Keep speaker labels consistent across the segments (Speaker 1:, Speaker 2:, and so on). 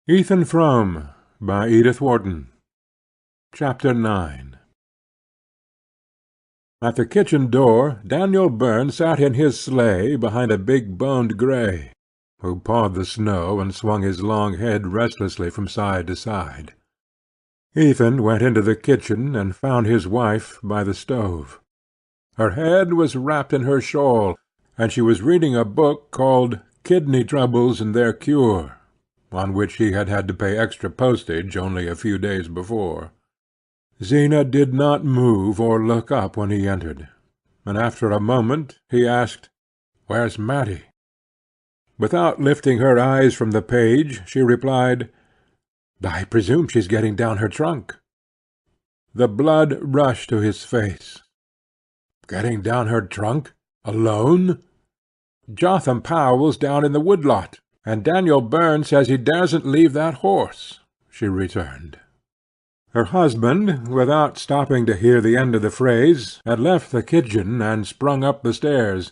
Speaker 1: Ethan Frome, by Edith Wharton. Chapter 9. At the kitchen door Daniel Byrne sat in his sleigh behind a big boned grey, who pawed the snow and swung his long head restlessly from side to side. Ethan went into the kitchen and found his wife by the stove. Her head was wrapped in her shawl, and she was reading a book called Kidney Troubles and Their Cure, on which he had had to pay extra postage only a few days before. Zena did not move or look up when he entered, and after a moment he asked, "Where's Maddie?" Without lifting her eyes from the page, she replied, "I presume she's getting down her trunk." The blood rushed to his face. "Getting down her trunk? Alone?" "Jotham Powell's down in the wood-lot, and Daniel Byrne says he daresn't leave that horse," she returned. Her husband, without stopping to hear the end of the phrase, had left the kitchen and sprung up the stairs.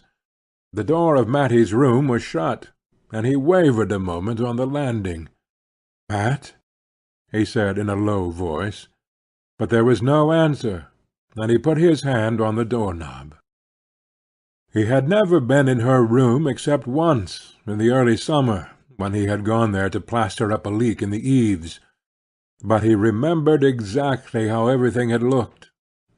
Speaker 1: The door of Mattie's room was shut, and he wavered a moment on the landing. "Mat?" he said in a low voice, but there was no answer, and he put his hand on the door-knob. He had never been in her room except once, in the early summer, when he had gone there to plaster up a leak in the eaves. But he remembered exactly how everything had looked: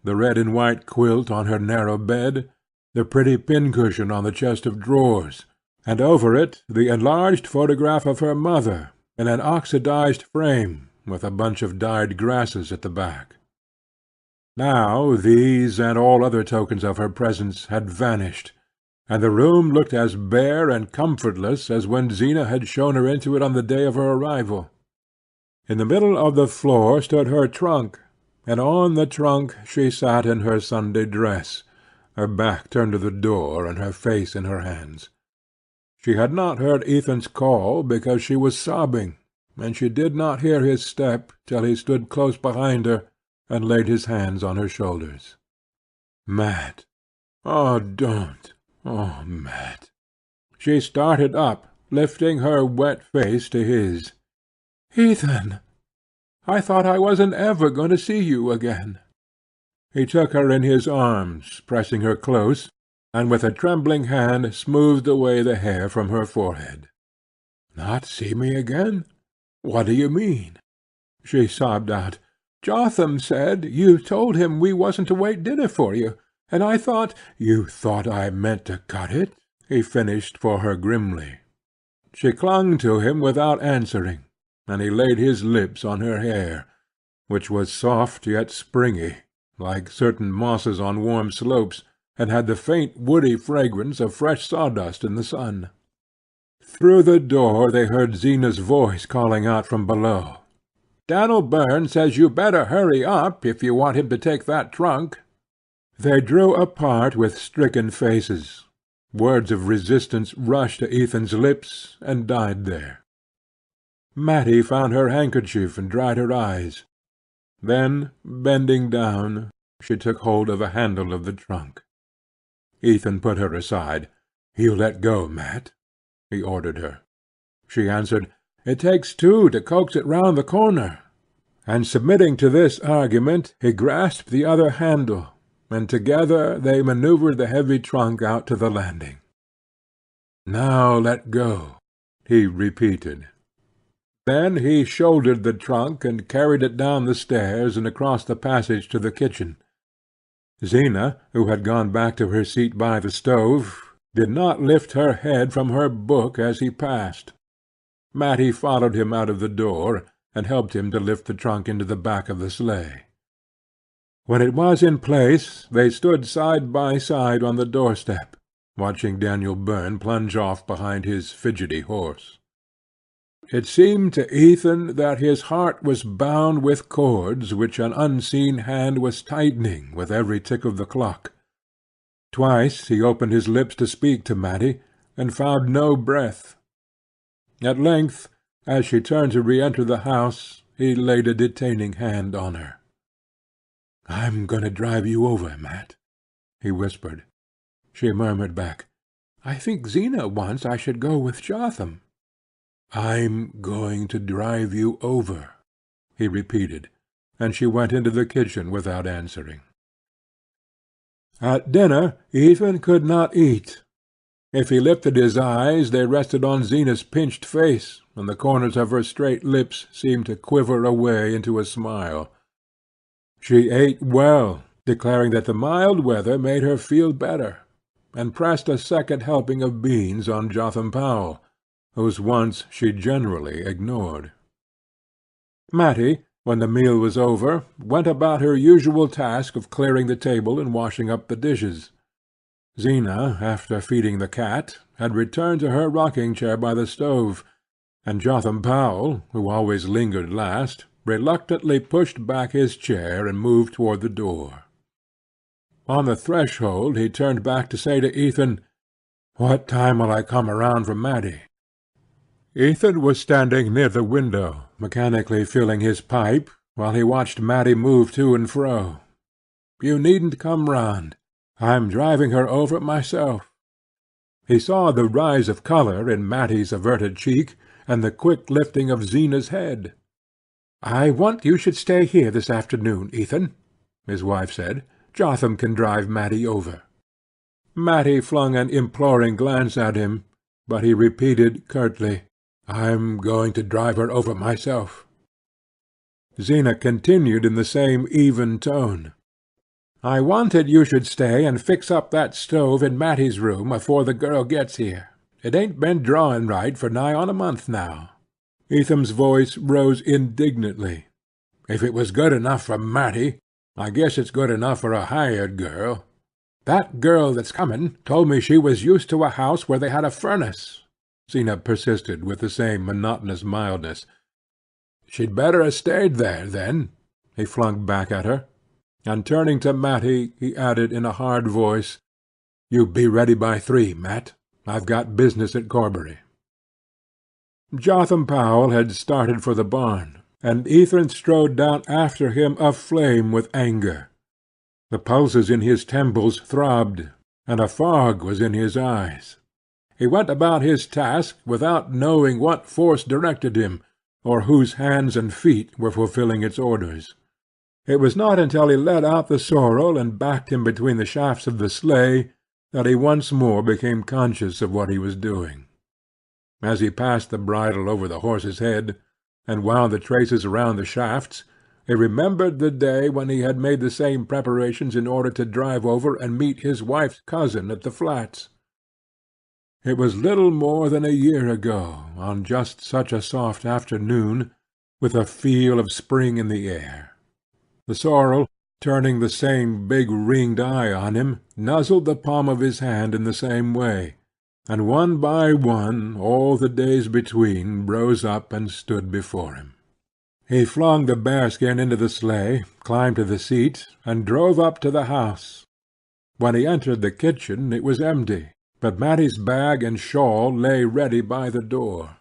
Speaker 1: the red and white quilt on her narrow bed, the pretty pincushion on the chest of drawers, and over it the enlarged photograph of her mother, in an oxidized frame, with a bunch of dyed grasses at the back. Now these and all other tokens of her presence had vanished, and the room looked as bare and comfortless as when Zena had shown her into it on the day of her arrival. In the middle of the floor stood her trunk, and on the trunk she sat in her Sunday dress, her back turned to the door and her face in her hands. She had not heard Ethan's call because she was sobbing, and she did not hear his step till he stood close behind her and laid his hands on her shoulders. "Mat! Oh, don't! Oh, Mat!" She started up, lifting her wet face to his. "Ethan! I thought I wasn't ever going to see you again." He took her in his arms, pressing her close, and with a trembling hand smoothed away the hair from her forehead. "Not see me again? What do you mean?" She sobbed out. "Jotham said you told him we wasn't to wait dinner for you, and I thought—" "You thought I meant to cut it?" he finished for her grimly. She clung to him without answering, and he laid his lips on her hair, which was soft yet springy, like certain mosses on warm slopes, and had the faint woody fragrance of fresh sawdust in the sun. Through the door they heard Zena's voice calling out from below. "Dan'l Byrne says you better hurry up if you want him to take that trunk." They drew apart with stricken faces. Words of resistance rushed to Ethan's lips and died there. Maddie found her handkerchief and dried her eyes. Then, bending down, she took hold of a handle of the trunk. Ethan put her aside. "You let go, Mat," he ordered her. She answered, "It takes two to coax it round the corner." And submitting to this argument, he grasped the other handle, and together they manoeuvred the heavy trunk out to the landing. "Now let go," he repeated. Then he shouldered the trunk and carried it down the stairs and across the passage to the kitchen. Zena, who had gone back to her seat by the stove, did not lift her head from her book as he passed. Maddie followed him out of the door, and helped him to lift the trunk into the back of the sleigh. When it was in place, they stood side by side on the doorstep, watching Daniel Byrne plunge off behind his fidgety horse. It seemed to Ethan that his heart was bound with cords which an unseen hand was tightening with every tick of the clock. Twice he opened his lips to speak to Maddie, and found no breath. At length, as she turned to re-enter the house, he laid a detaining hand on her. "I'm going to drive you over, Mat," he whispered. She murmured back, "I think Zena wants I should go with Jotham." "I'm going to drive you over," he repeated, and she went into the kitchen without answering. At dinner Ethan could not eat. If he lifted his eyes, they rested on Zina's pinched face, and the corners of her straight lips seemed to quiver away into a smile. She ate well, declaring that the mild weather made her feel better, and pressed a second helping of beans on Jotham Powell, whose wants she generally ignored. Maddie, when the meal was over, went about her usual task of clearing the table and washing up the dishes. Zina, after feeding the cat, had returned to her rocking-chair by the stove, and Jotham Powell, who always lingered last, reluctantly pushed back his chair and moved toward the door. On the threshold he turned back to say to Ethan, "What time will I come around for Maddie?" Ethan was standing near the window, mechanically filling his pipe, while he watched Maddie move to and fro. "You needn't come round. I'm driving her over myself." He saw the rise of colour in Mattie's averted cheek, and the quick lifting of Zina's head. "I want you should stay here this afternoon, Ethan," his wife said. "Jotham can drive Maddie over." Maddie flung an imploring glance at him, but he repeated curtly, "I'm going to drive her over myself." Zina continued in the same even tone, "I wanted you should stay and fix up that stove in Mattie's room afore the girl gets here. It ain't been drawing right for nigh on a month now." Ethan's voice rose indignantly. "If it was good enough for Mattie, I guess it's good enough for a hired girl. That girl that's coming told me she was used to a house where they had a furnace," Zina persisted with the same monotonous mildness. "She'd better have stayed there, then," he flung back at her, and turning to Matty, he added in a hard voice, "You be ready by 3, Mat. I've got business at Corbury." Jotham Powell had started for the barn, and Ethan strode down after him aflame with anger. The pulses in his temples throbbed, and a fog was in his eyes. He went about his task without knowing what force directed him, or whose hands and feet were fulfilling its orders. It was not until he let out the sorrel and backed him between the shafts of the sleigh that he once more became conscious of what he was doing. As he passed the bridle over the horse's head, and wound the traces around the shafts, he remembered the day when he had made the same preparations in order to drive over and meet his wife's cousin at the flats. It was little more than a year ago, on just such a soft afternoon, with a feel of spring in the air. The sorrel, turning the same big ringed eye on him, nuzzled the palm of his hand in the same way, and one by one all the days between rose up and stood before him. He flung the bearskin into the sleigh, climbed to the seat, and drove up to the house. When he entered the kitchen it was empty, but Mattie's bag and shawl lay ready by the door.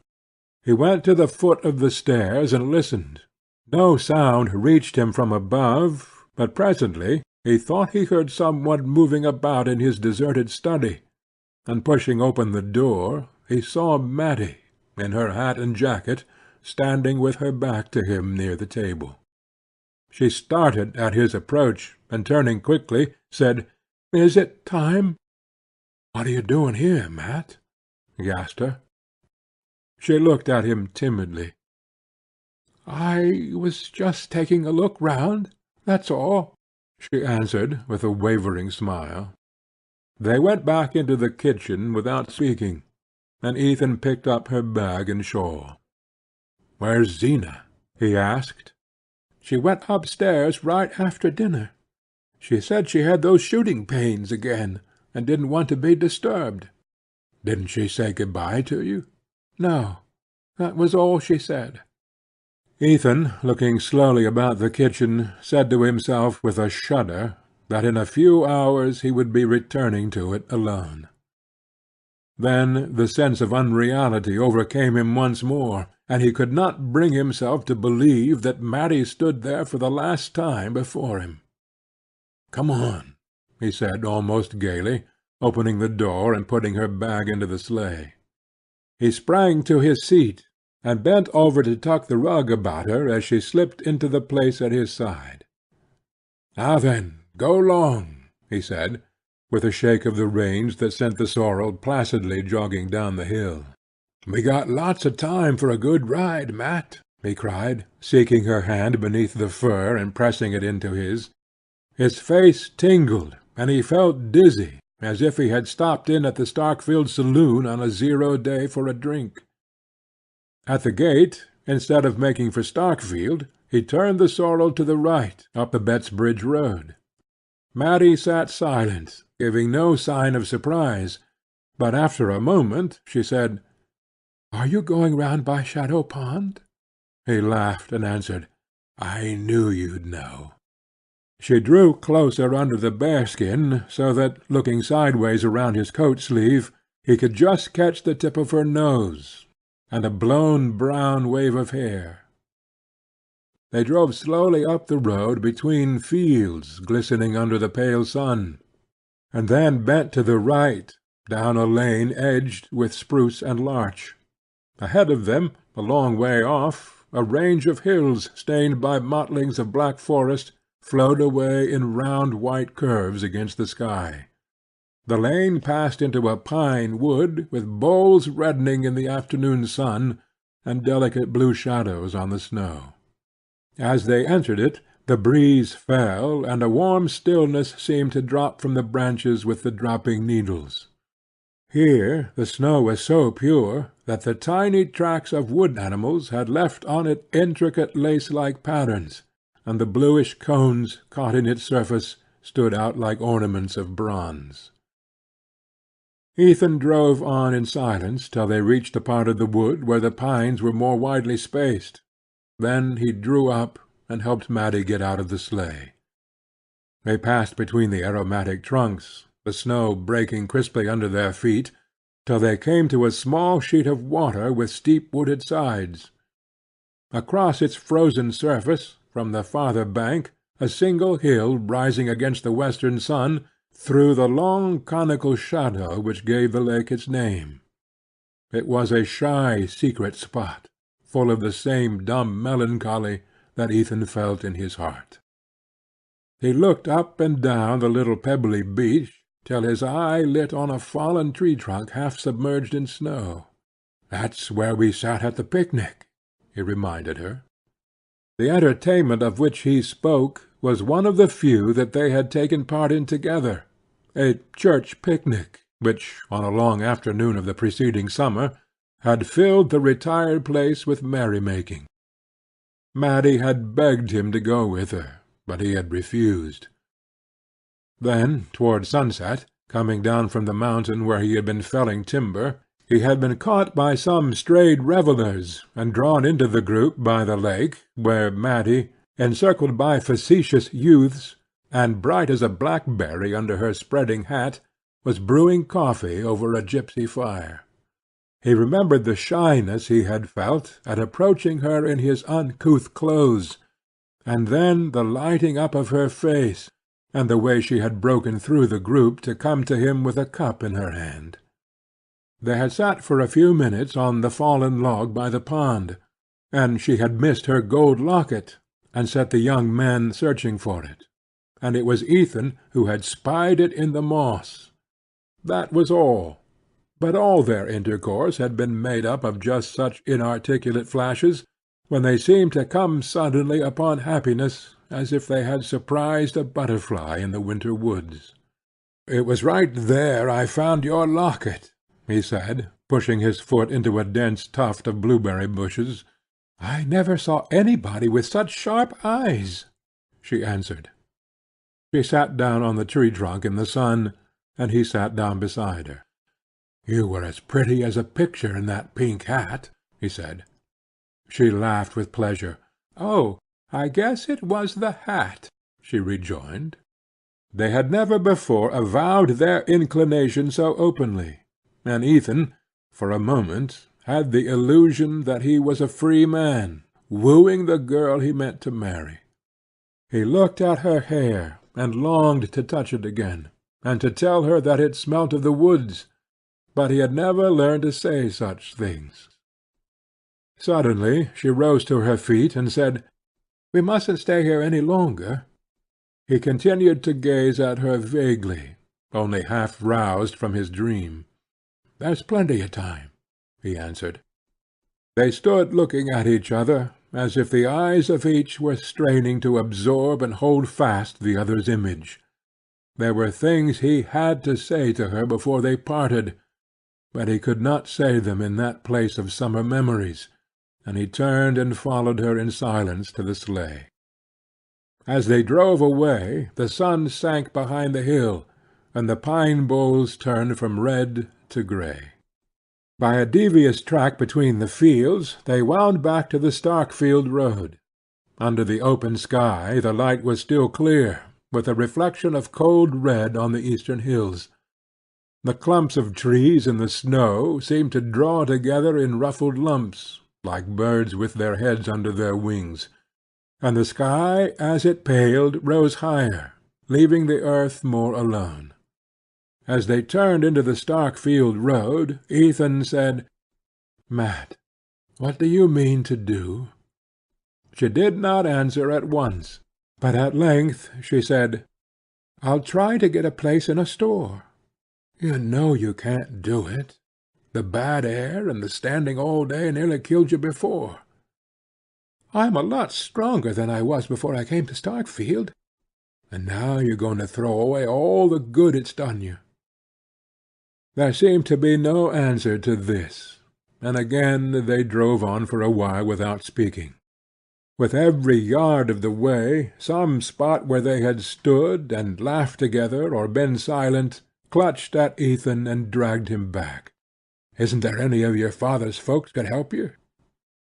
Speaker 1: He went to the foot of the stairs and listened. No sound reached him from above, but presently he thought he heard some one moving about in his deserted study, and pushing open the door he saw Maddie, in her hat and jacket, standing with her back to him near the table. She started at his approach, and turning quickly, said, "Is it time?" "What are you doing here, Mat?" he asked her. She looked at him timidly. "I was just taking a look round, that's all," she answered, with a wavering smile. They went back into the kitchen without speaking, and Ethan picked up her bag and shawl. "Where's Zina?" he asked. "She went upstairs right after dinner. She said she had those shooting pains again, and didn't want to be disturbed." "Didn't she say good-bye to you?" "No, that was all she said." Ethan, looking slowly about the kitchen, said to himself with a shudder that in a few hours he would be returning to it alone. Then the sense of unreality overcame him once more, and he could not bring himself to believe that Maddie stood there for the last time before him. "Come on," he said almost gaily, opening the door and putting her bag into the sleigh. He sprang to his seat, and bent over to tuck the rug about her as she slipped into the place at his side. "Now then, go long," he said, with a shake of the reins that sent the sorrel placidly jogging down the hill. "We got lots of time for a good ride, Mat," he cried, seeking her hand beneath the fur and pressing it into his. His face tingled, and he felt dizzy, as if he had stopped in at the Starkfield saloon on a 0 day for a drink. At the gate, instead of making for Starkfield, he turned the sorrel to the right, up the Bettsbridge road. Maddie sat silent, giving no sign of surprise, but after a moment she said, "Are you going round by Shadow Pond?" He laughed and answered, "I knew you'd know." She drew closer under the bearskin, so that, looking sideways around his coat-sleeve, he could just catch the tip of her nose, and a blown brown wave of hair. They drove slowly up the road between fields glistening under the pale sun, and then bent to the right, down a lane edged with spruce and larch. Ahead of them, a long way off, a range of hills stained by mottlings of black forest flowed away in round white curves against the sky. The lane passed into a pine wood, with boles reddening in the afternoon sun, and delicate blue shadows on the snow. As they entered it, the breeze fell, and a warm stillness seemed to drop from the branches with the dropping needles. Here the snow was so pure that the tiny tracks of wood animals had left on it intricate lace-like patterns, and the bluish cones caught in its surface stood out like ornaments of bronze. Ethan drove on in silence till they reached a part of the wood where the pines were more widely spaced. Then he drew up, and helped Maddie get out of the sleigh. They passed between the aromatic trunks, the snow breaking crisply under their feet, till they came to a small sheet of water with steep wooded sides. Across its frozen surface, from the farther bank, a single hill rising against the western sun threw the long conical shadow which gave the lake its name. It was a shy secret spot, full of the same dumb melancholy that Ethan felt in his heart. He looked up and down the little pebbly beach, till his eye lit on a fallen tree-trunk half submerged in snow. "That's where we sat at the picnic," he reminded her. The entertainment of which he spoke was one of the few that they had taken part in together, a church picnic, which, on a long afternoon of the preceding summer, had filled the retired place with merry-making. Maddie had begged him to go with her, but he had refused. Then, toward sunset, coming down from the mountain where he had been felling timber, he had been caught by some strayed revellers, and drawn into the group by the lake, where Maddie, encircled by facetious youths, and bright as a blackberry under her spreading hat, was brewing coffee over a gipsy fire. He remembered the shyness he had felt at approaching her in his uncouth clothes, and then the lighting up of her face, and the way she had broken through the group to come to him with a cup in her hand. They had sat for a few minutes on the fallen log by the pond, and she had missed her gold locket, and set the young men searching for it, and it was Ethan who had spied it in the moss. That was all. But all their intercourse had been made up of just such inarticulate flashes, when they seemed to come suddenly upon happiness, as if they had surprised a butterfly in the winter woods. "It was right there I found your locket," he said, pushing his foot into a dense tuft of blueberry bushes. "I never saw anybody with such sharp eyes," she answered. She sat down on the tree-trunk in the sun, and he sat down beside her. "You were as pretty as a picture in that pink hat," he said. She laughed with pleasure. "Oh, I guess it was the hat," she rejoined. They had never before avowed their inclination so openly, and Ethan, for a moment, had the illusion that he was a free man, wooing the girl he meant to marry. He looked at her hair, and longed to touch it again, and to tell her that it smelt of the woods, but he had never learned to say such things. Suddenly she rose to her feet and said, "We mustn't stay here any longer." He continued to gaze at her vaguely, only half roused from his dream. "There's plenty of time," he answered. They stood looking at each other, as if the eyes of each were straining to absorb and hold fast the other's image. There were things he had to say to her before they parted, but he could not say them in that place of summer memories, and he turned and followed her in silence to the sleigh. As they drove away, the sun sank behind the hill, and the pine boles turned from red to grey. By a devious track between the fields they wound back to the Starkfield road. Under the open sky the light was still clear, with a reflection of cold red on the eastern hills. The clumps of trees in the snow seemed to draw together in ruffled lumps, like birds with their heads under their wings, and the sky as it paled rose higher, leaving the earth more alone. As they turned into the Starkfield road, Ethan said, "Mat, what do you mean to do?" She did not answer at once, but at length she said, "I'll try to get a place in a store." "You know you can't do it. The bad air and the standing all day nearly killed you before." "I'm a lot stronger than I was before I came to Starkfield. And now you're going to throw away all the good it's done you." There seemed to be no answer to this, and again they drove on for a while without speaking. With every yard of the way, some spot where they had stood and laughed together or been silent clutched at Ethan and dragged him back. "Isn't there any of your father's folks could help you?"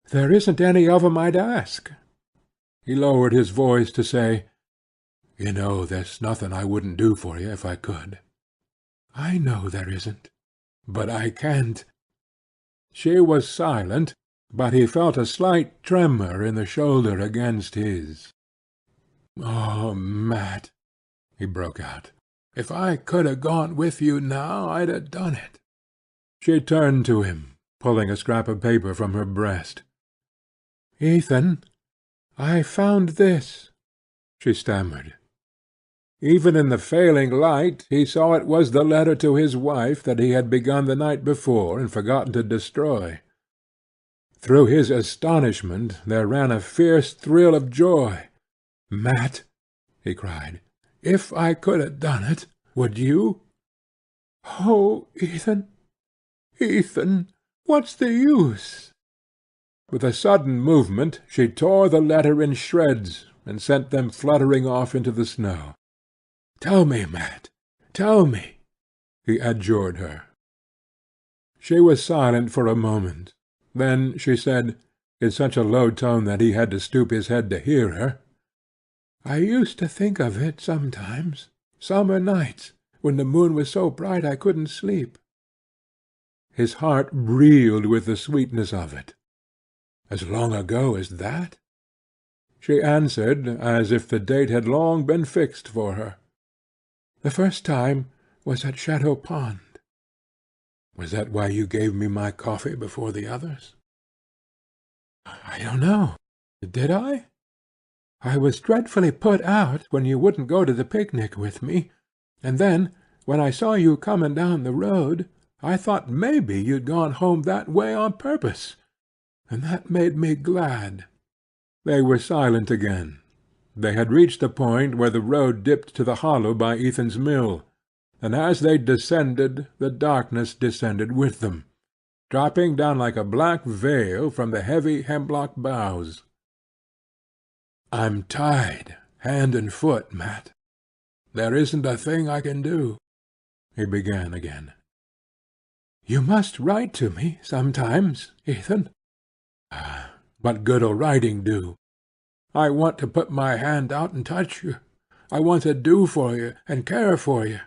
Speaker 1: "There isn't any of 'em I'd ask." He lowered his voice to say, "You know there's nothing I wouldn't do for you if I could." "I know there isn't, but I can't." She was silent, but he felt a slight tremor in the shoulder against his. "Oh, Mat," he broke out, "if I could have gone with you now, I'd have done it." She turned to him, pulling a scrap of paper from her breast. "Ethan, I found this," she stammered. Even in the failing light he saw it was the letter to his wife that he had begun the night before and forgotten to destroy. Through his astonishment there ran a fierce thrill of joy. "Mat," he cried, "if I could have done it, would you?" "Oh, Ethan, Ethan, what's the use?" With a sudden movement she tore the letter in shreds, and sent them fluttering off into the snow. "Tell me, Mat, tell me," he adjured her. She was silent for a moment. Then she said, in such a low tone that he had to stoop his head to hear her, "I used to think of it sometimes, summer nights, when the moon was so bright I couldn't sleep." His heart reeled with the sweetness of it. "As long ago as that?" She answered, as if the date had long been fixed for her. "The first time was at Shadow Pond." "Was that why you gave me my coffee before the others?" "I don't know. Did I? I was dreadfully put out when you wouldn't go to the picnic with me, and then, when I saw you coming down the road, I thought maybe you'd gone home that way on purpose, and that made me glad." They were silent again. They had reached the point where the road dipped to the hollow by Ethan's mill, and as they descended the darkness descended with them, dropping down like a black veil from the heavy hemlock boughs. "I'm tied, hand and foot, Mat. There isn't a thing I can do," he began again. "You must write to me sometimes, Ethan." "What good'll writing do? I want to put my hand out and touch you. I want to do for you and care for you.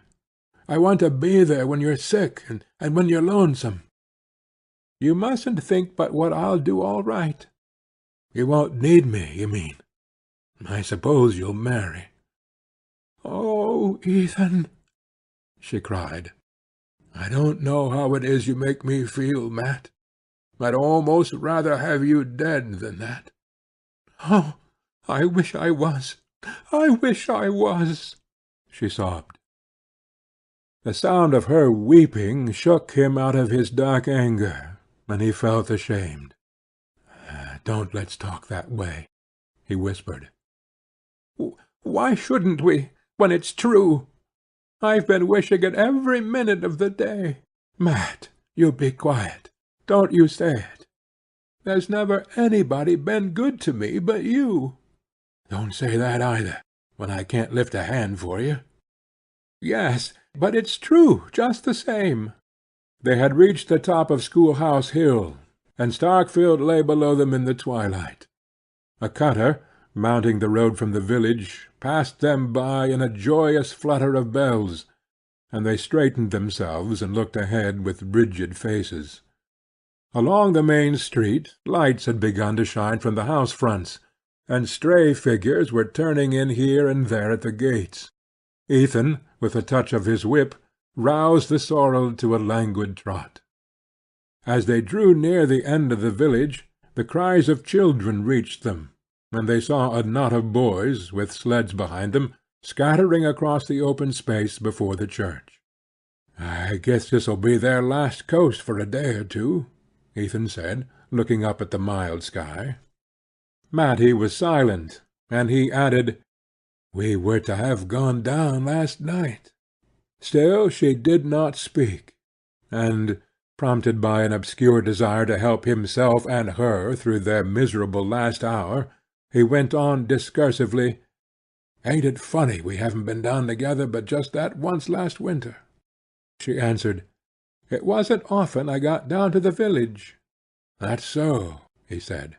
Speaker 1: I want to be there when you're sick and when you're lonesome." "You mustn't think but what I'll do all right." "You won't need me, you mean? I suppose you'll marry." "Oh, Ethan!" she cried. "I don't know how it is you make me feel, Mat. I'd almost rather have you dead than that."
Speaker 2: "Oh, I wish I was! I wish I was!" she sobbed.
Speaker 1: The sound of her weeping shook him out of his dark anger, and he felt ashamed. "Don't let's talk that way," he whispered.
Speaker 2: "Why shouldn't we, when it's true? I've been wishing it every minute of the day."
Speaker 1: "Mat, you be quiet. Don't you say it."
Speaker 2: "There's never anybody been good to me but you."
Speaker 1: "Don't say that either, when I can't lift a hand for you."
Speaker 2: "Yes, but it's true just the same."
Speaker 1: They had reached the top of Schoolhouse Hill, and Starkfield lay below them in the twilight. A cutter, mounting the road from the village, passed them by in a joyous flutter of bells, and they straightened themselves and looked ahead with rigid faces. Along the main street lights had begun to shine from the house fronts, and stray figures were turning in here and there at the gates. Ethan, with a touch of his whip, roused the sorrel to a languid trot. As they drew near the end of the village, the cries of children reached them, and they saw a knot of boys, with sleds behind them, scattering across the open space before the church. "I guess this'll be their last coast for a day or two," Ethan said, looking up at the mild sky. Maddie was silent, and he added, "We were to have gone down last night." Still she did not speak, and, prompted by an obscure desire to help himself and her through their miserable last hour, he went on discursively, "Ain't it funny we haven't been down together but just that once last winter?" She answered, "It wasn't often I got down to the village." "That's so," he said.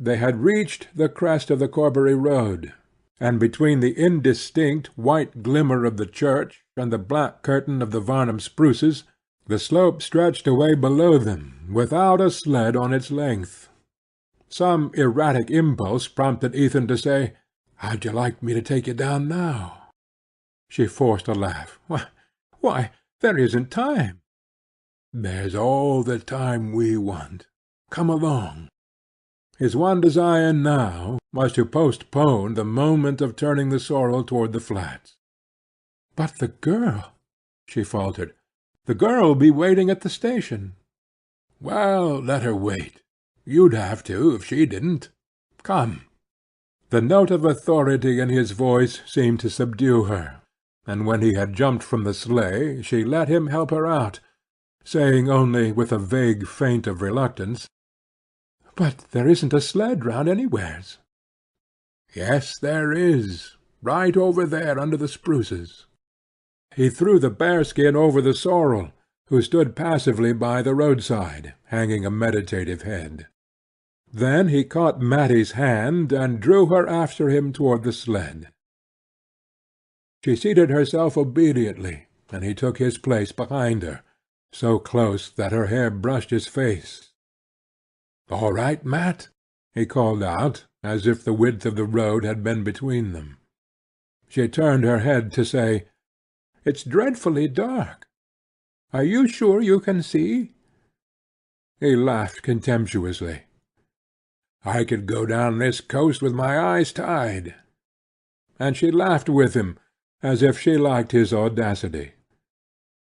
Speaker 1: They had reached the crest of the Corbury road, and between the indistinct white glimmer of the church and the black curtain of the Varnum spruces, the slope stretched away below them, without a sled on its length. Some erratic impulse prompted Ethan to say, "How'd you like me to take you down now?" She forced a laugh.
Speaker 2: Why, there isn't time."
Speaker 1: "There's all the time we want. Come along." His one desire now was to postpone the moment of turning the sorrel toward the flats.
Speaker 2: "But the girl," she faltered. "The girl'll be waiting at the station."
Speaker 1: "Well, let her wait. You'd have to, if she didn't. Come." The note of authority in his voice seemed to subdue her, and when he had jumped from the sleigh she let him help her out, saying only with a vague feint of reluctance, "But there isn't a sled round anywheres." "Yes, there is, right over there under the spruces." He threw the bearskin over the sorrel, who stood passively by the roadside, hanging a meditative head. Then he caught Mattie's hand and drew her after him toward the sled. She seated herself obediently, and he took his place behind her, so close that her hair brushed his face. "All right, Mat?" he called out, as if the width of the road had been between them. She turned her head to say, "It's dreadfully dark. Are you sure you can see?" He laughed contemptuously. "I could go down this coast with my eyes tied." And she laughed with him, as if she liked his audacity.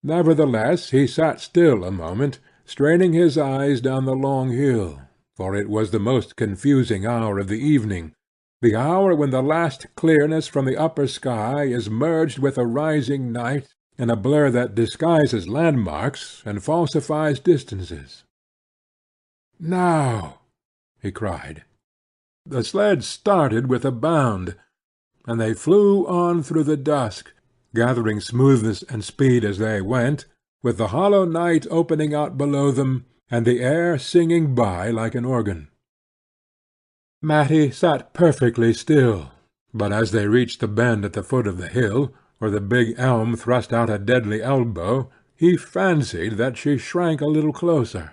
Speaker 1: Nevertheless he sat still a moment, straining his eyes down the long hill, for it was the most confusing hour of the evening, the hour when the last clearness from the upper sky is merged with a rising night in a blur that disguises landmarks and falsifies distances. "Now!" he cried. The sled started with a bound, and they flew on through the dusk, gathering smoothness and speed as they went, with the hollow night opening out below them, and the air singing by like an organ. Matty sat perfectly still, but as they reached the bend at the foot of the hill, where the big elm thrust out a deadly elbow, he fancied that she shrank a little closer.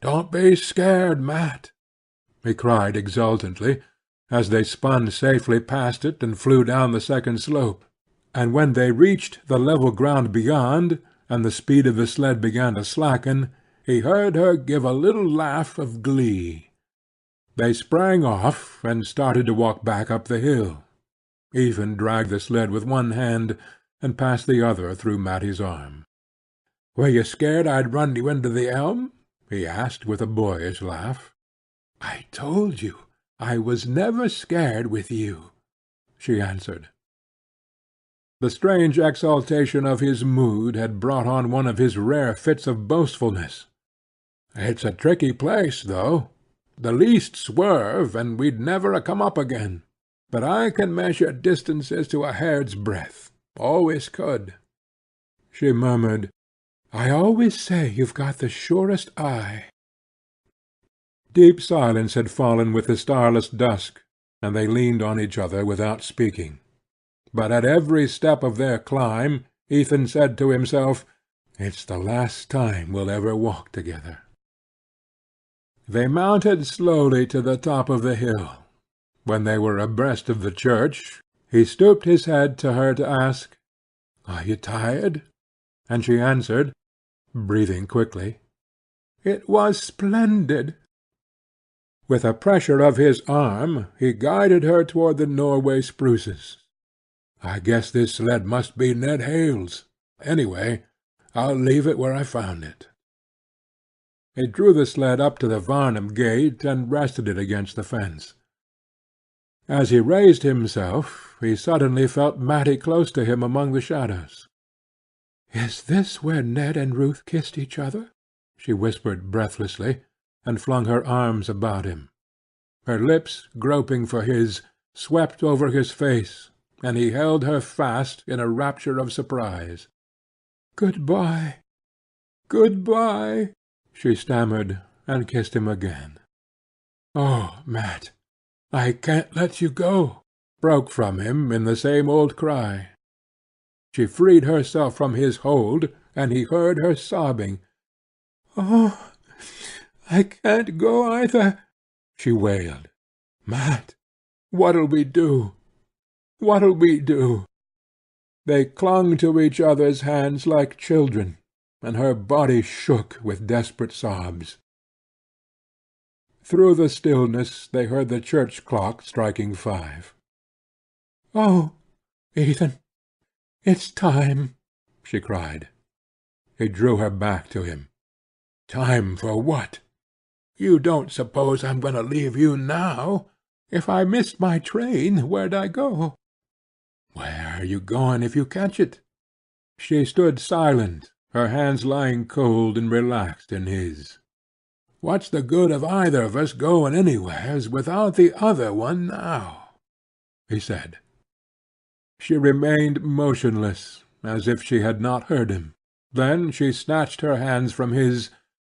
Speaker 1: "Don't be scared, Mat!" he cried exultantly, as they spun safely past it and flew down the second slope, and when they reached the level ground beyond, and the speed of the sled began to slacken, he heard her give a little laugh of glee. They sprang off, and started to walk back up the hill. Ethan dragged the sled with one hand, and passed the other through Mattie's arm. "Were you scared I'd run you into the elm?" he asked, with a boyish laugh. "I told you I was never scared with you," she answered. The strange exaltation of his mood had brought on one of his rare fits of boastfulness. "It's a tricky place, though. The least swerve, and we'd never come up again. But I can measure distances to a hair's breadth. Always could." She murmured, "I always say you've got the surest eye." Deep silence had fallen with the starless dusk, and they leaned on each other without speaking. But at every step of their climb Ethan said to himself, "It's the last time we'll ever walk together." They mounted slowly to the top of the hill. When they were abreast of the church, he stooped his head to her to ask, "Are you tired?" And she answered, breathing quickly, "It was splendid." With a pressure of his arm he guided her toward the Norway spruces. "I guess this sled must be Ned Hale's. Anyway, I'll leave it where I found it." He drew the sled up to the Varnum gate and rested it against the fence. As he raised himself, he suddenly felt Maddie close to him among the shadows. "Is this where Ned and Ruth kissed each other?" she whispered breathlessly, and flung her arms about him. Her lips, groping for his, swept over his face, and he held her fast in a rapture of surprise. "Good-bye, good-bye," she stammered, and kissed him again. "Oh, Matt, I can't let you go," broke from him in the same old cry. She freed herself from his hold, and he heard her sobbing. "Oh, I can't go either," she wailed. "Matt, what'll we do? What'll we do?" They clung to each other's hands like children, and her body shook with desperate sobs. Through the stillness they heard the church clock striking 5. "Oh, Ethan, it's time," she cried. He drew her back to him. "Time for what? You don't suppose I'm going to leave you now? If I missed my train, where'd I go?" "Where are you going if you catch it?" She stood silent, her hands lying cold and relaxed in his. "What's the good of either of us going anywheres without the other one now?" he said. She remained motionless, as if she had not heard him. Then she snatched her hands from his,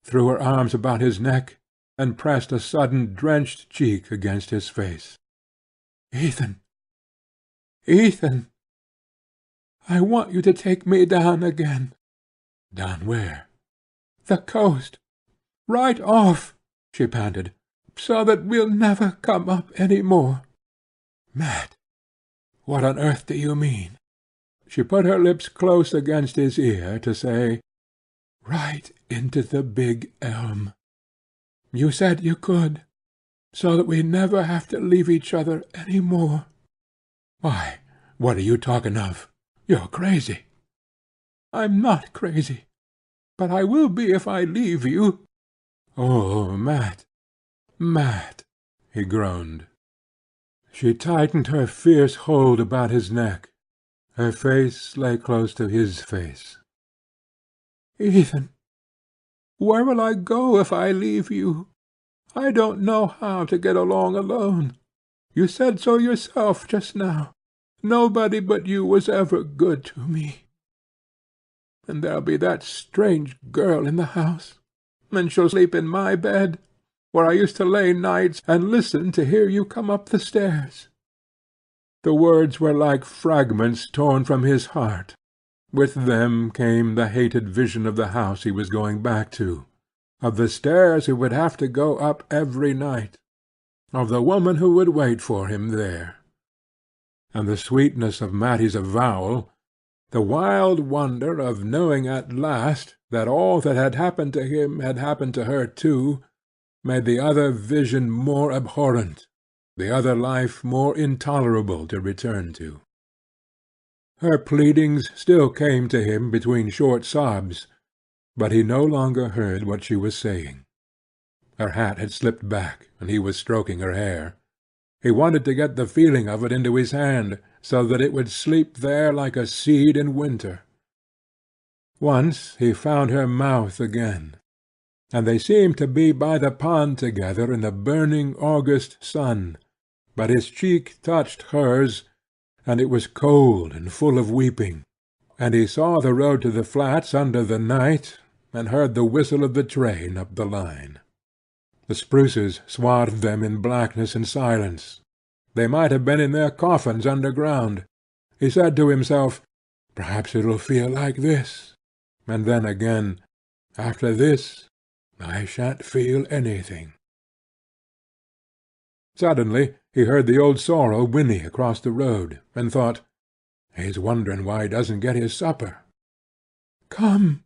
Speaker 1: threw her arms about his neck, and pressed a sudden drenched cheek against his face. "Ethan, Ethan, I want you to take me down again." "Down where?" "The coast. Right off," she panted, "so that we'll never come up any more." "Matt, what on earth do you mean?" She put her lips close against his ear to say, "Right into the big elm. You said you could, so that we never have to leave each other any more." "Why, what are you talking of? You're crazy." "I'm not crazy, but I will be if I leave you." "Oh, Matt, Matt!" he groaned. She tightened her fierce hold about his neck. Her face lay close to his face. "Ethan, where will I go if I leave you? I don't know how to get along alone. You said so yourself just now. Nobody but you was ever good to me. And there'll be that strange girl in the house, and she'll sleep in my bed, where I used to lay nights and listen to hear you come up the stairs." The words were like fragments torn from his heart. With them came the hated vision of the house he was going back to, of the stairs he would have to go up every night, of the woman who would wait for him there, and the sweetness of Mattie's avowal The wild wonder of knowing at last that all that had happened to him had happened to her too, made the other vision more abhorrent, the other life more intolerable to return to. Her pleadings still came to him between short sobs, but he no longer heard what she was saying. Her hat had slipped back, and he was stroking her hair. He wanted to get the feeling of it into his hand, so that it would sleep there like a seed in winter. Once he found her mouth again, and they seemed to be by the pond together in the burning August sun, but his cheek touched hers, and it was cold and full of weeping, and he saw the road to the flats under the night, and heard the whistle of the train up the line. The spruces swathed them in blackness and silence. They might have been in their coffins underground. He said to himself, "Perhaps it'll feel like this," and then again, "After this I shan't feel anything." Suddenly he heard the old sorrel whinny across the road, and thought, "He's wondering why he doesn't get his supper." "Come,"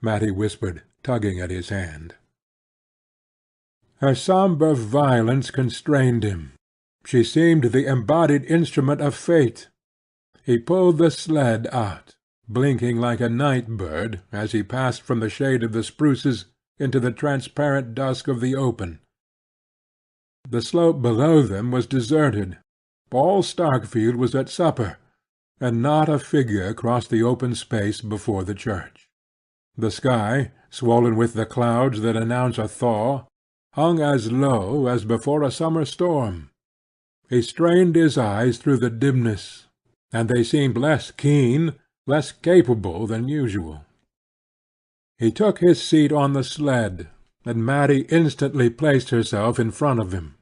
Speaker 1: Maddie whispered, tugging at his hand. Her sombre violence constrained him. She seemed the embodied instrument of fate. He pulled the sled out, blinking like a night-bird as he passed from the shade of the spruces into the transparent dusk of the open. The slope below them was deserted. All Starkfield was at supper, and not a figure crossed the open space before the church. The sky, swollen with the clouds that announce a thaw, hung as low as before a summer storm. He strained his eyes through the dimness, and they seemed less keen, less capable than usual. He took his seat on the sled, and Maddie instantly placed herself in front of him.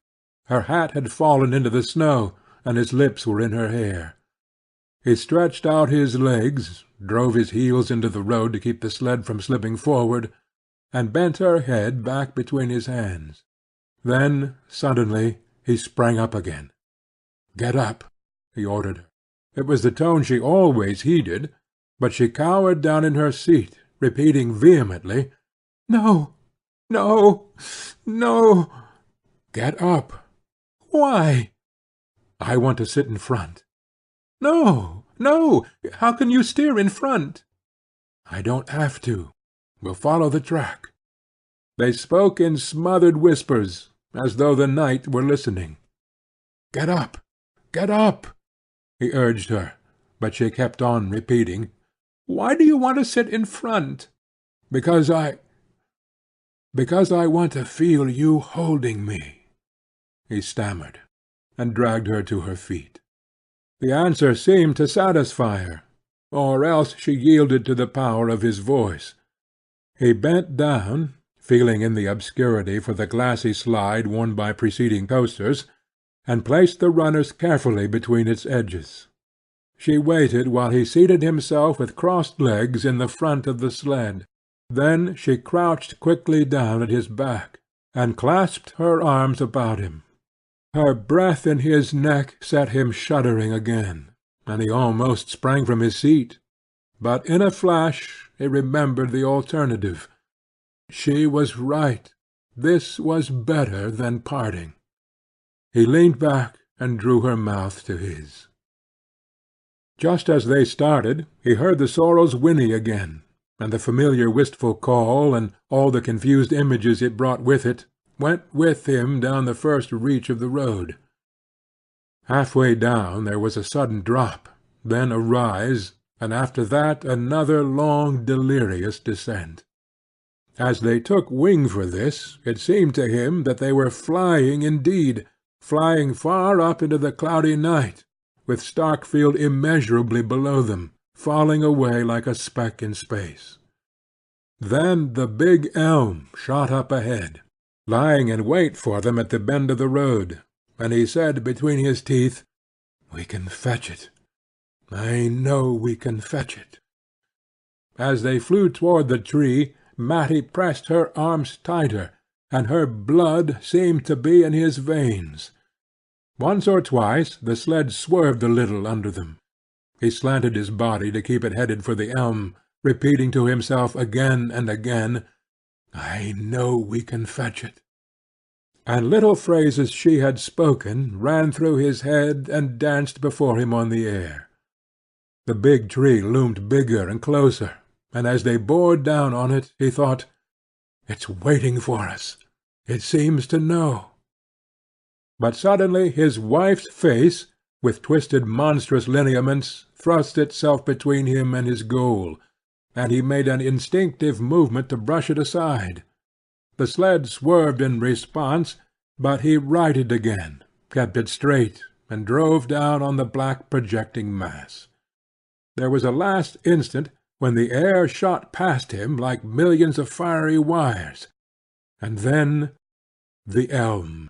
Speaker 1: Her hat had fallen into the snow, and his lips were in her hair. He stretched out his legs, drove his heels into the road to keep the sled from slipping forward, and bent her head back between his hands. Then, suddenly, he sprang up again. "Get up," he ordered her. It was the tone she always heeded, but she cowered down in her seat, repeating vehemently, "No, no, no." "Get up." "Why?" "I want to sit in front." "No, no. How can you steer in front?" "I don't have to. We'll follow the track." They spoke in smothered whispers, as though the night were listening. "Get up, get up," he urged her, but she kept on repeating, "Why do you want to sit in front?" Because I want to feel you holding me," he stammered, and dragged her to her feet. The answer seemed to satisfy her, or else she yielded to the power of his voice. He bent down, feeling in the obscurity for the glassy slide worn by preceding coasters, and placed the runners carefully between its edges. She waited while he seated himself with crossed legs in the front of the sled. Then she crouched quickly down at his back, and clasped her arms about him. Her breath in his neck set him shuddering again, and he almost sprang from his seat. But in a flash he remembered the alternative. She was right. This was better than parting. He leaned back and drew her mouth to his. Just as they started, he heard the sorrel's whinny again, and the familiar wistful call, and all the confused images it brought with it, went with him down the first reach of the road. Half-way down there was a sudden drop, then a rise, and after that another long delirious descent. As they took wing for this, it seemed to him that they were flying indeed, flying far up into the cloudy night, with Starkfield immeasurably below them, falling away like a speck in space. Then the big elm shot up ahead, lying in wait for them at the bend of the road, and he said between his teeth, "We can fetch it. I know we can fetch it." As they flew toward the tree, Maddie pressed her arms tighter, and her blood seemed to be in his veins. Once or twice the sled swerved a little under them. He slanted his body to keep it headed for the elm, repeating to himself again and again, "I know we can fetch it." And little phrases she had spoken ran through his head and danced before him on the air. The big tree loomed bigger and closer, and as they bore down on it, he thought, "It's waiting for us. It seems to know." But suddenly his wife's face, with twisted monstrous lineaments, thrust itself between him and his goal, and he made an instinctive movement to brush it aside. The sled swerved in response, but he righted again, kept it straight, and drove down on the black projecting mass. There was a last instant when the air shot past him like millions of fiery wires, and then the elm.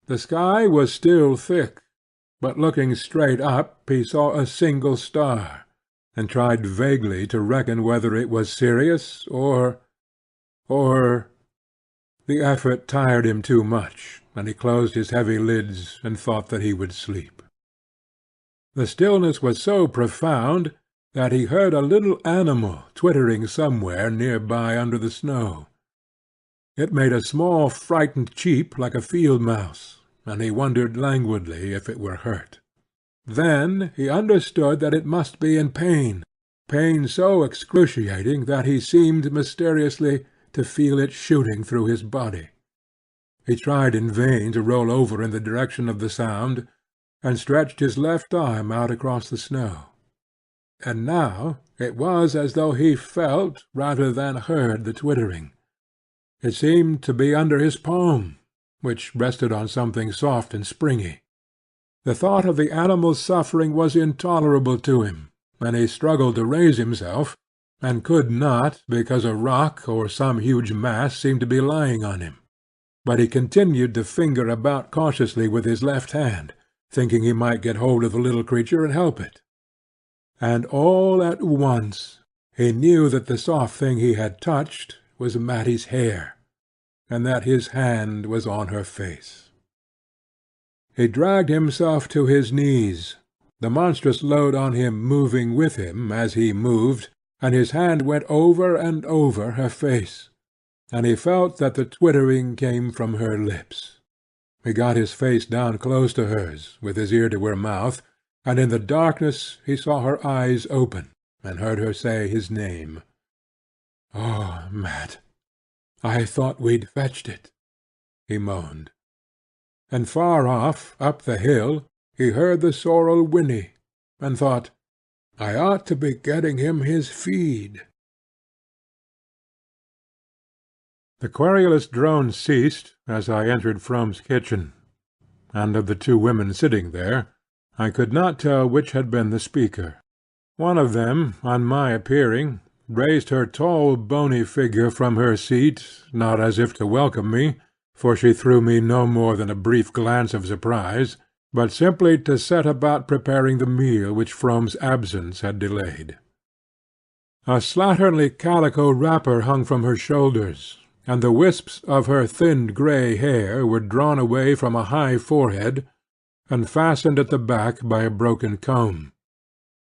Speaker 1: The sky was still thick, but looking straight up he saw a single star, and tried vaguely to reckon whether it was Sirius or... The effort tired him too much, and he closed his heavy lids and thought that he would sleep. The stillness was so profound that he heard a little animal twittering somewhere near by under the snow. It made a small frightened cheep like a field mouse, and he wondered languidly if it were hurt. Then he understood that it must be in pain, pain so excruciating that he seemed mysteriously to feel it shooting through his body. He tried in vain to roll over in the direction of the sound, and stretched his left arm out across the snow. And now it was as though he felt rather than heard the twittering. It seemed to be under his palm, which rested on something soft and springy. The thought of the animal's suffering was intolerable to him, and he struggled to raise himself, and could not, because a rock or some huge mass seemed to be lying on him. But he continued to finger about cautiously with his left hand, thinking he might get hold of the little creature and help it. And all at once he knew that the soft thing he had touched was Mattie's hair, and that his hand was on her face. He dragged himself to his knees, the monstrous load on him moving with him as he moved, and his hand went over and over her face, and he felt that the twittering came from her lips. He got his face down close to hers, with his ear to her mouth, and in the darkness he saw her eyes open, and heard her say his name. "Oh, Matt, I thought we'd fetched it," he moaned. And far off, up the hill, he heard the sorrel whinny, and thought, "I ought to be getting him his feed." The querulous drone ceased as I entered Frome's kitchen, and of the two women sitting there, I could not tell which had been the speaker. One of them, on my appearing, raised her tall bony figure from her seat, not as if to welcome me, for she threw me no more than a brief glance of surprise, but simply to set about preparing the meal which Frome's absence had delayed. A slatternly calico wrapper hung from her shoulders, and the wisps of her thin grey hair were drawn away from a high forehead, and fastened at the back by a broken comb.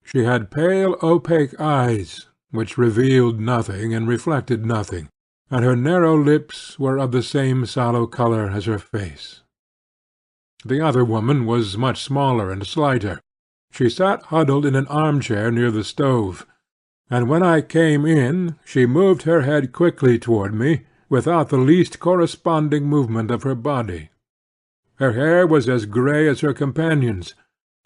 Speaker 1: She had pale opaque eyes, which revealed nothing and reflected nothing, and her narrow lips were of the same sallow colour as her face. The other woman was much smaller and slighter. She sat huddled in an arm-chair near the stove, and when I came in she moved her head quickly toward me, without the least corresponding movement of her body. Her hair was as grey as her companion's,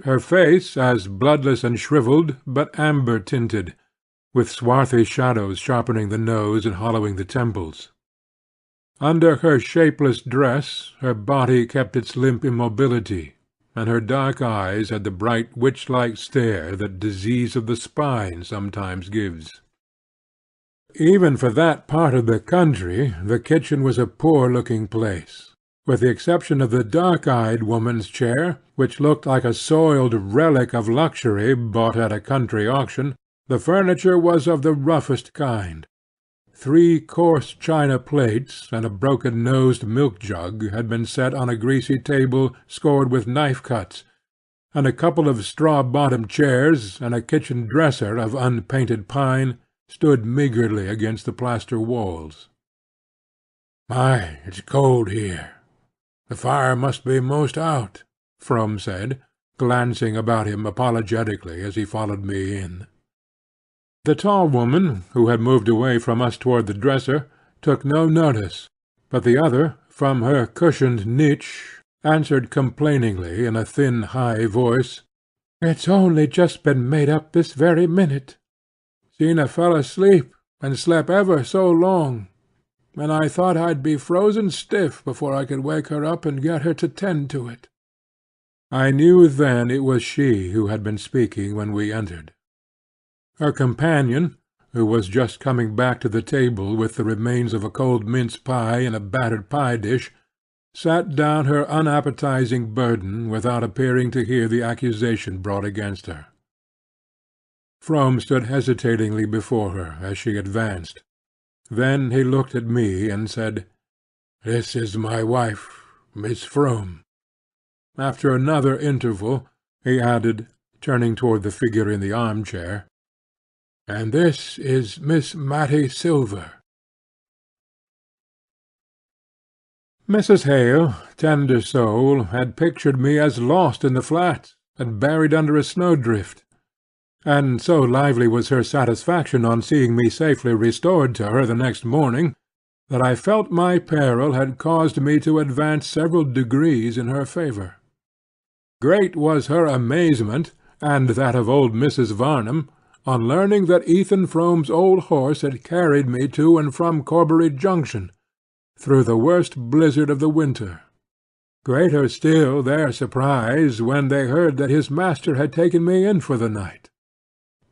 Speaker 1: her face as bloodless and shrivelled, but amber-tinted, with swarthy shadows sharpening the nose and hollowing the temples. Under her shapeless dress her body kept its limp immobility, and her dark eyes had the bright witch-like stare that disease of the spine sometimes gives. Even for that part of the country the kitchen was a poor-looking place. With the exception of the dark-eyed woman's chair, which looked like a soiled relic of luxury bought at a country auction, the furniture was of the roughest kind. 3 coarse china plates and a broken-nosed milk-jug had been set on a greasy table scored with knife-cuts, and a couple of straw-bottomed chairs and a kitchen dresser of unpainted pine stood meagrely against the plaster walls. "My, it's cold here. The fire must be most out," Frome said, glancing about him apologetically as he followed me in. The tall woman, who had moved away from us toward the dresser, took no notice, but the other, from her cushioned niche, answered complainingly in a thin high voice, "It's only just been made up this very minute. Seen a fellow sleep, and slept ever so long, and I thought I'd be frozen stiff before I could wake her up and get her to tend to it." I knew then it was she who had been speaking when we entered. Her companion, who was just coming back to the table with the remains of a cold mince pie in a battered pie dish, set down her unappetizing burden without appearing to hear the accusation brought against her. Frome stood hesitatingly before her as she advanced. Then he looked at me and said, "This is my wife, Miss Frome." After another interval, he added, turning toward the figure in the arm-chair, "And this is Miss Maddie Silver." Mrs. Hale, tender soul, had pictured me as lost in the flat, and buried under a snowdrift, and so lively was her satisfaction on seeing me safely restored to her the next morning, that I felt my peril had caused me to advance several degrees in her favour. Great was her amazement, and that of old Mrs. Varnum, on learning that Ethan Frome's old horse had carried me to and from Corbury Junction, through the worst blizzard of the winter. Greater still their surprise when they heard that his master had taken me in for the night.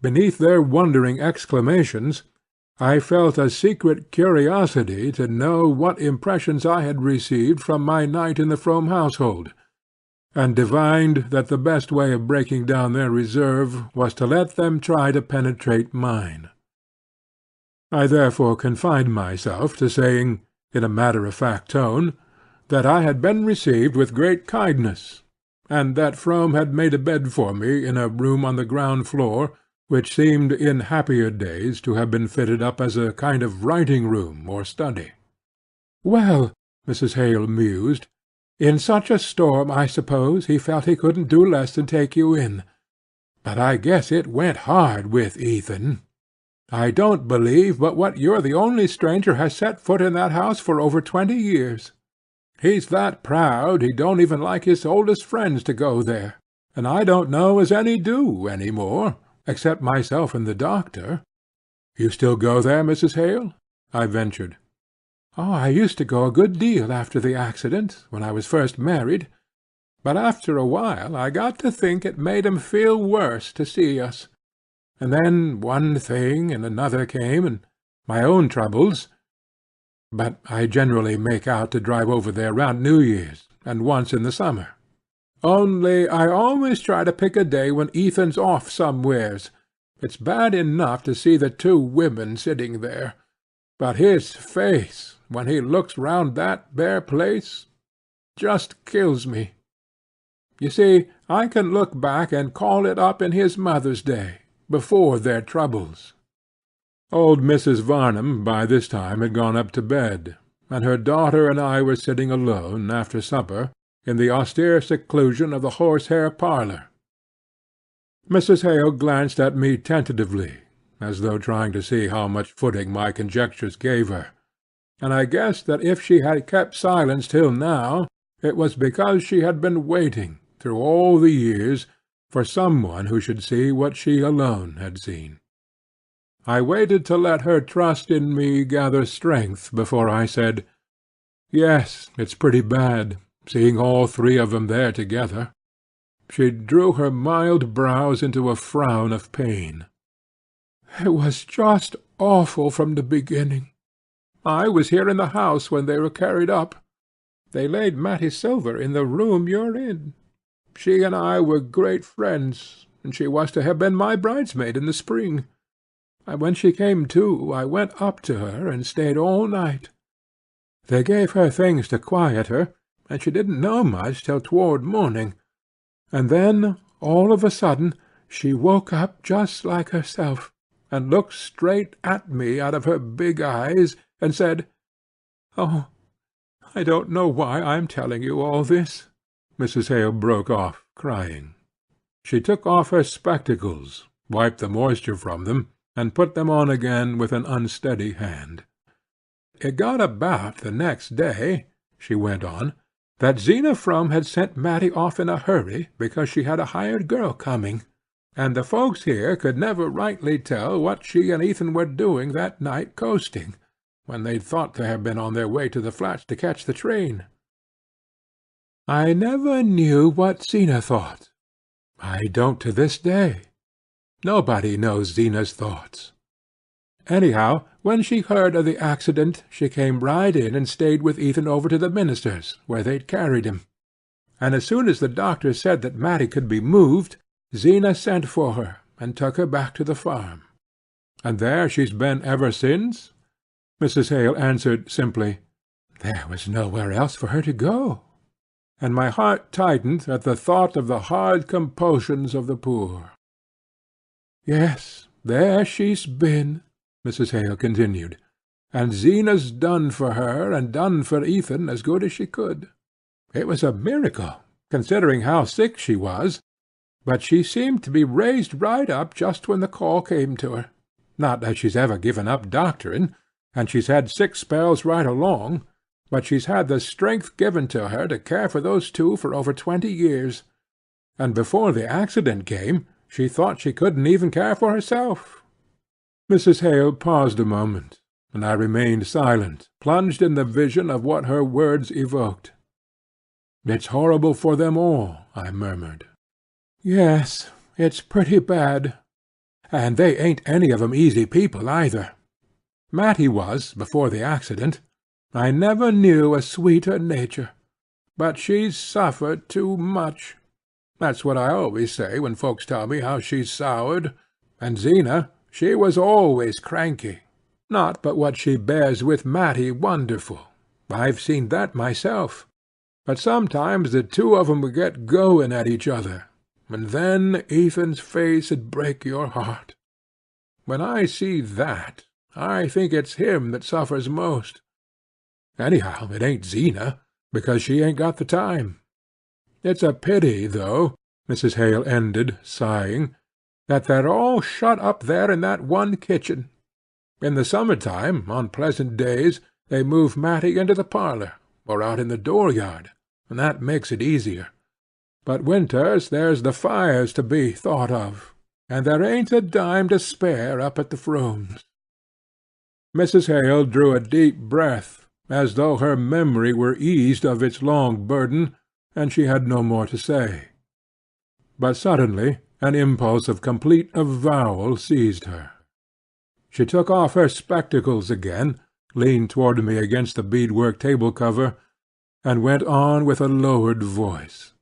Speaker 1: Beneath their wondering exclamations, I felt a secret curiosity to know what impressions I had received from my night in the Frome household, and divined that the best way of breaking down their reserve was to let them try to penetrate mine. I therefore confined myself to saying, in a matter-of-fact tone, that I had been received with great kindness, and that Frome had made a bed for me in a room on the ground floor, which seemed in happier days to have been fitted up as a kind of writing-room or study. "Well," Mrs. Hale mused, "in such a storm I suppose he felt he couldn't do less than take you in. But I guess it went hard with Ethan. I don't believe but what you're the only stranger has set foot in that house for over 20 years. He's that proud he don't even like his oldest friends to go there, and I don't know as any do any more, except myself and the doctor." "You still go there, Mrs. Hale?" I ventured. "Oh, I used to go a good deal after the accident, when I was first married, but after a while I got to think it made 'em feel worse to see us. And then one thing and another came, and my own troubles. But I generally make out to drive over there round New Year's, and once in the summer. Only I always try to pick a day when Ethan's off somewheres. It's bad enough to see the two women sitting there, but his face, when he looks round that bare place, just kills me. You see, I can look back and call it up in his mother's day, before their troubles." Old Mrs. Varnum by this time had gone up to bed, and her daughter and I were sitting alone, after supper, in the austere seclusion of the horsehair parlour. Mrs. Hale glanced at me tentatively, as though trying to see how much footing my conjectures gave her, and I guessed that if she had kept silence till now, it was because she had been waiting, through all the years, for some one who should see what she alone had seen. I waited to let her trust in me gather strength before I said, "Yes, it's pretty bad, seeing all three of 'em there together." She drew her mild brows into a frown of pain. "It was just awful from the beginning. I was here in the house when they were carried up. They laid Mattie Silver in the room you're in. She and I were great friends, and she was to have been my bridesmaid in the spring. When she came to, I went up to her and stayed all night. They gave her things to quiet her, and she didn't know much till toward morning, and then
Speaker 2: all of a sudden she woke up just like herself, and looked straight at me out of her big eyes, and said, 'Oh, I don't know why I'm telling you all this.'" Mrs. Hale broke off, crying. She took off her spectacles, wiped the moisture from them, and put them on again with an unsteady hand. "It got about the next day," she went on, "that Zena Frome had sent Maddie off in a hurry because she had a hired girl coming, and the folks here could never rightly tell what she and Ethan were doing that night coasting, when they thought to have been on their way to the flats to catch the train. I never knew what Zena thought. I don't to this day. Nobody knows Zena's thoughts. Anyhow, when she heard of the accident, she came right in and stayed with Ethan over to the minister's, where they'd carried him. And as soon as the doctor said that Maddie could be moved, Zena sent for her, and took her back to the farm. And there she's been ever since?" Mrs. Hale answered simply, "There was nowhere else for her to go." And my heart tightened at the thought of the hard compulsions of the poor. "Yes, there she's been," Mrs. Hale continued, "and Zena's done for her and done for Ethan as good as she could. It was a miracle, considering how sick she was, but she seemed to be raised right up just when the call came to her. Not that she's ever given up doctoring, and she's had sick spells right along, but she's had the strength given to her to care for those two for over 20 years, and before the accident came she thought she couldn't even care for herself." Mrs. Hale paused a moment, and I remained silent, plunged in the vision of what her words evoked. "It's horrible for them all," I murmured. "Yes, it's pretty bad. And they ain't any of 'em easy people either. Matty was, before the accident. I never knew a sweeter nature. But she's suffered too much. That's what I always say when folks tell me how she's soured. And Zena, she was always cranky. Not but what she bears with Matty wonderful. I've seen that myself. But sometimes the two of 'em would get going at each other, and then Ethan's face 'd break your heart. When I see that, I think it's him that suffers most. Anyhow, it ain't Zena, because she ain't got the time. It's a pity, though," Mrs. Hale ended, sighing, "that they're all shut up there in that one kitchen. In the summer-time, on pleasant days, they move Matty into the parlour, or out in the door-yard, and that makes it easier. But winters there's the fires to be thought of, and there ain't a dime to spare up at the Fromes." Mrs. Hale drew a deep breath, as though her memory were eased of its long burden, and she had no more to say. But suddenly an impulse of complete avowal seized her. She took off her spectacles again, leaned toward me against the beadwork table-cover, and went on with a lowered voice.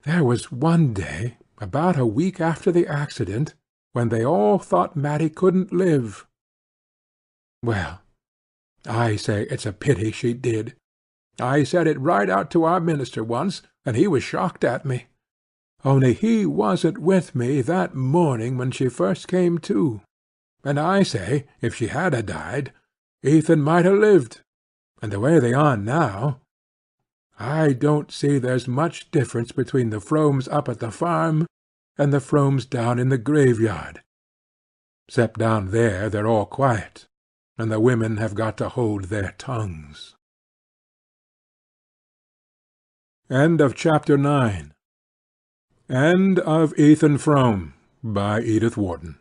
Speaker 2: "There was one day, about a week after the accident, when they all thought Maddie couldn't live. Well, I say it's a pity she did. I said it right out to our minister once, and he was shocked at me. Only he wasn't with me that morning when she first came to. And I say, if she had a died, Ethan might ha' lived. And the way they are now, I don't see there's much difference between the Fromes up at the farm and the Fromes down in the graveyard. 'Cept down there they're all quiet, and the women have got to hold their tongues. End of Chapter 9. End of Ethan Frome, by Edith Wharton.